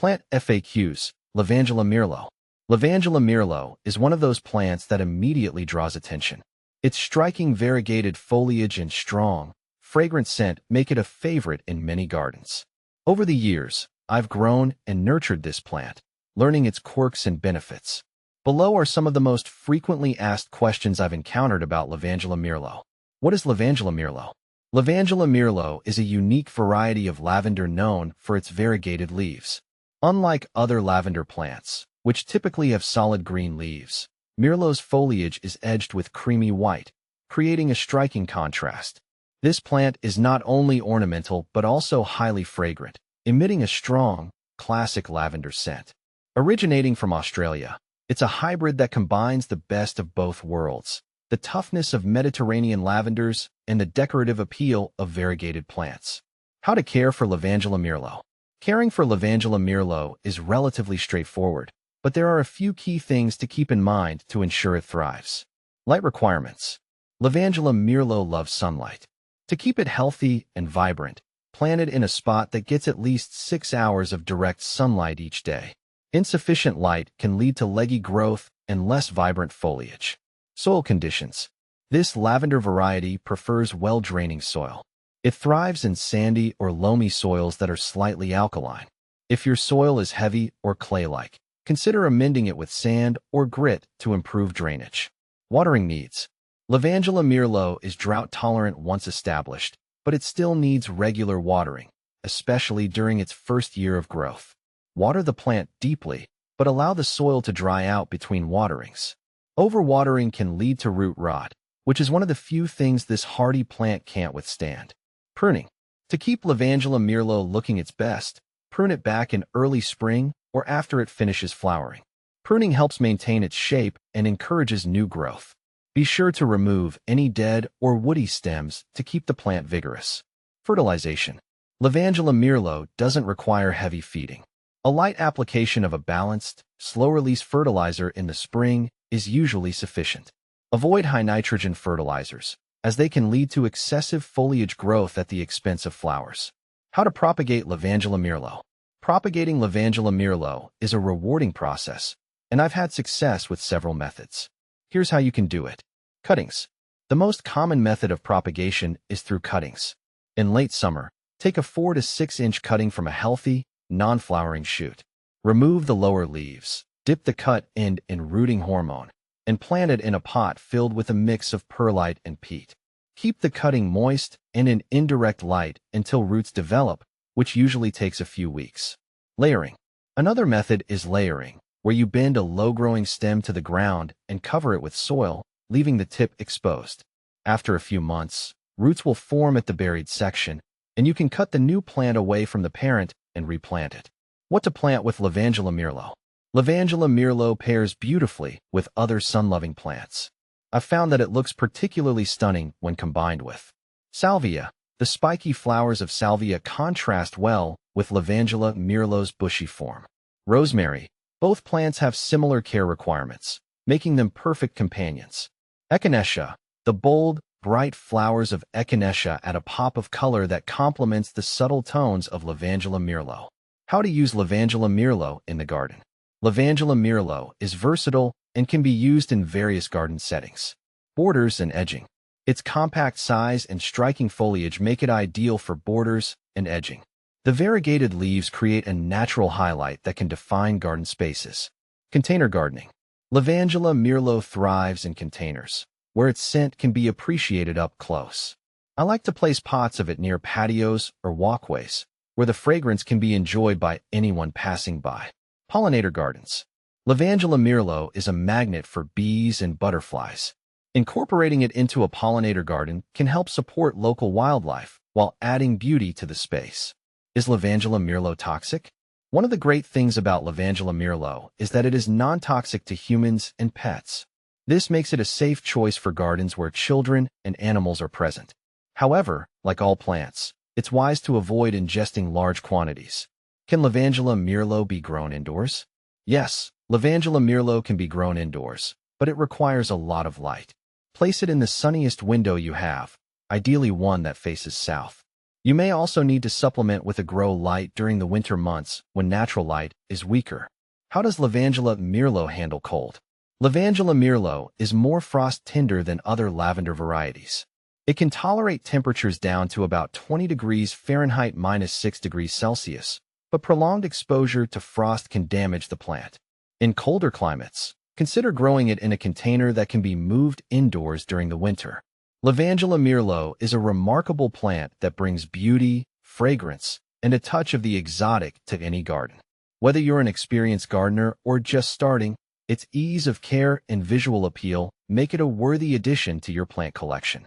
Plant FAQs, Lavandula Meerlo. Lavandula Meerlo is one of those plants that immediately draws attention. Its striking variegated foliage and strong, fragrant scent make it a favorite in many gardens. Over the years, I've grown and nurtured this plant, learning its quirks and benefits. Below are some of the most frequently asked questions I've encountered about Lavandula Meerlo. What is Lavandula Meerlo? Lavandula Meerlo is a unique variety of lavender known for its variegated leaves. Unlike other lavender plants, which typically have solid green leaves, Meerlo's foliage is edged with creamy white, creating a striking contrast. This plant is not only ornamental but also highly fragrant, emitting a strong, classic lavender scent. Originating from Australia, it's a hybrid that combines the best of both worlds, the toughness of Mediterranean lavenders and the decorative appeal of variegated plants. How to care for Lavandula Meerlo. Caring for Lavandula Meerlo is relatively straightforward, but there are a few key things to keep in mind to ensure it thrives. Light requirements. Lavandula Meerlo loves sunlight. To keep it healthy and vibrant, plant it in a spot that gets at least 6 hours of direct sunlight each day. Insufficient light can lead to leggy growth and less vibrant foliage. Soil conditions. This lavender variety prefers well-draining soil. It thrives in sandy or loamy soils that are slightly alkaline. If your soil is heavy or clay-like, consider amending it with sand or grit to improve drainage. Watering needs. Lavandula Meerlo is drought-tolerant once established, but it still needs regular watering, especially during its first year of growth. Water the plant deeply, but allow the soil to dry out between waterings. Overwatering can lead to root rot, which is one of the few things this hardy plant can't withstand. Pruning. To keep Lavandula Meerlo looking its best, prune it back in early spring or after it finishes flowering. Pruning helps maintain its shape and encourages new growth. Be sure to remove any dead or woody stems to keep the plant vigorous. Fertilization. Lavandula Meerlo doesn't require heavy feeding. A light application of a balanced, slow-release fertilizer in the spring is usually sufficient. Avoid high-nitrogen fertilizers, as they can lead to excessive foliage growth at the expense of flowers. How to propagate Lavandula Meerlo. Propagating Lavandula Meerlo is a rewarding process, and I've had success with several methods. Here's how you can do it. Cuttings. The most common method of propagation is through cuttings. In late summer, take a 4 to 6 inch cutting from a healthy, non-flowering shoot. Remove the lower leaves, dip the cut end in rooting hormone, and plant it in a pot filled with a mix of perlite and peat. Keep the cutting moist and in indirect light until roots develop, which usually takes a few weeks. Layering. Another method is layering, where you bend a low-growing stem to the ground and cover it with soil, leaving the tip exposed. After a few months, roots will form at the buried section, and you can cut the new plant away from the parent and replant it. What to plant with Lavandula Meerlo. Lavandula Meerlo pairs beautifully with other sun-loving plants. I've found that it looks particularly stunning when combined with salvia. The spiky flowers of salvia contrast well with Lavandula Meerlo's bushy form. Rosemary. Both plants have similar care requirements, making them perfect companions. Echinacea. The bold, bright flowers of echinacea add a pop of color that complements the subtle tones of Lavandula Meerlo. How to use Lavandula Meerlo in the garden. Lavandula Meerlo is versatile and can be used in various garden settings. Borders and edging. Its compact size and striking foliage make it ideal for borders and edging. The variegated leaves create a natural highlight that can define garden spaces. Container gardening. Lavandula Meerlo thrives in containers, where its scent can be appreciated up close. I like to place pots of it near patios or walkways, where the fragrance can be enjoyed by anyone passing by. Pollinator gardens. Lavandula Meerlo is a magnet for bees and butterflies. Incorporating it into a pollinator garden can help support local wildlife while adding beauty to the space. Is Lavandula Meerlo toxic? One of the great things about Lavandula Meerlo is that it is non-toxic to humans and pets. This makes it a safe choice for gardens where children and animals are present. However, like all plants, it's wise to avoid ingesting large quantities. Can Lavandula Meerlo be grown indoors? Yes, Lavandula Meerlo can be grown indoors, but it requires a lot of light. Place it in the sunniest window you have, ideally one that faces south. You may also need to supplement with a grow light during the winter months when natural light is weaker. How does Lavandula Meerlo handle cold? Lavandula Meerlo is more frost-tender than other lavender varieties. It can tolerate temperatures down to about 20 degrees Fahrenheit -6 degrees Celsius, but prolonged exposure to frost can damage the plant. In colder climates, consider growing it in a container that can be moved indoors during the winter. Lavandula Meerlo is a remarkable plant that brings beauty, fragrance, and a touch of the exotic to any garden. Whether you're an experienced gardener or just starting, its ease of care and visual appeal make it a worthy addition to your plant collection.